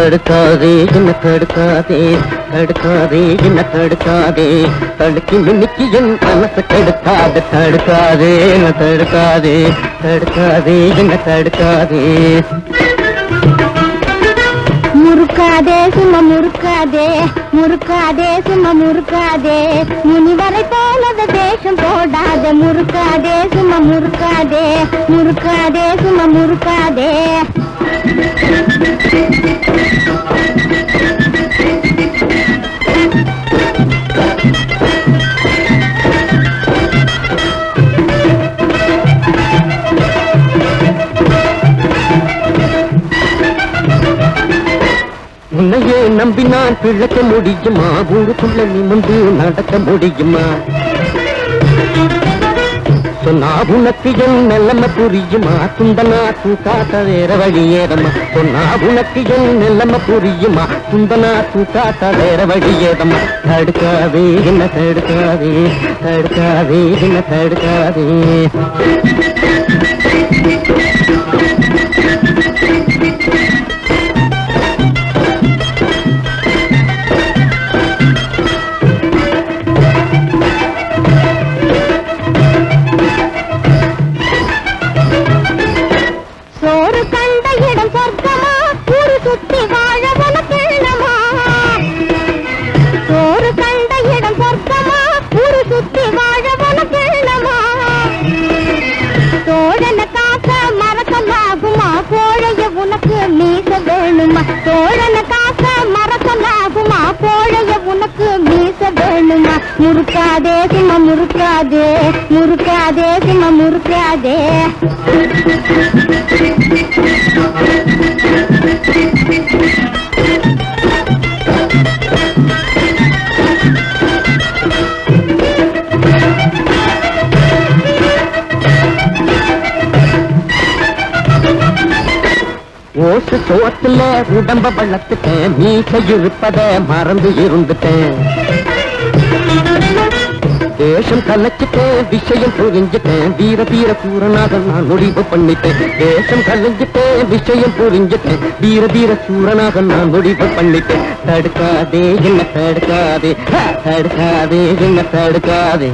தடுக்காதே என்ன தடுக்காதே தடுக்காதே என்ன தடுக்காதே தடுக்கி மின்னிக்கு என் மனசு கெடுக்காது தடுக்காதே என்ன தடுக்காதே தடுக்காதே என்ன தடுக்காதே முறுக்காதே சும்மா முறுக்காதே முறுக்காதே சும்மா முறுக்காதே முனிவரை போனது தேசம் போடாதே முறுக்காதே சும்மா முறுக்காதே முறுக்காதே சும்மா முறுக்காதே உன்னையே நம்பினான் பிழைக்க முடியுமா ஊருக்குள்ள நிமிந்து நடக்க முடியுமா சொன்னா உனக்கு என் நிலைமை புரியுமா துந்தனா தூக்காட்ட வேற வழி ஏதம்மா சொன்னா உனக்கு என் நிலைமை புரியுமா துந்தனா தூக்காட்ட வேற வழி ஏதம்மா தடுக்காதே என்ன தடுக்காதே தடுக்காதே என்ன தடுக்காதே உனக்கு மீச வேணுமா தோழன காக்க மறக்கலாகுமா கோழைய உனக்கு மீச வேணுமா முறுக்காதே சும்மா முறுக்காதே முறுக்காதே சும்மா முறுக்காதே ஓசு சோத்துல உடம்ப வளர்த்துட்டேன் மீச இருப்பத மறந்து இருந்துட்டேன் தேசம் கலைச்சிட்டேன் விஷயம் புரிஞ்சுட்டேன் வீர தீர சூரனாக நான் முடிவு பண்ணிட்டேன் தேசம் கலைஞ்சிட்டேன் விஷயம் புரிஞ்சுட்டேன் வீர தீர சூரனாக நான் முடிவு பண்ணிட்டேன் தடுக்காதே என்ன தடுக்காதே தடுக்காதே என்ன தடுக்காதே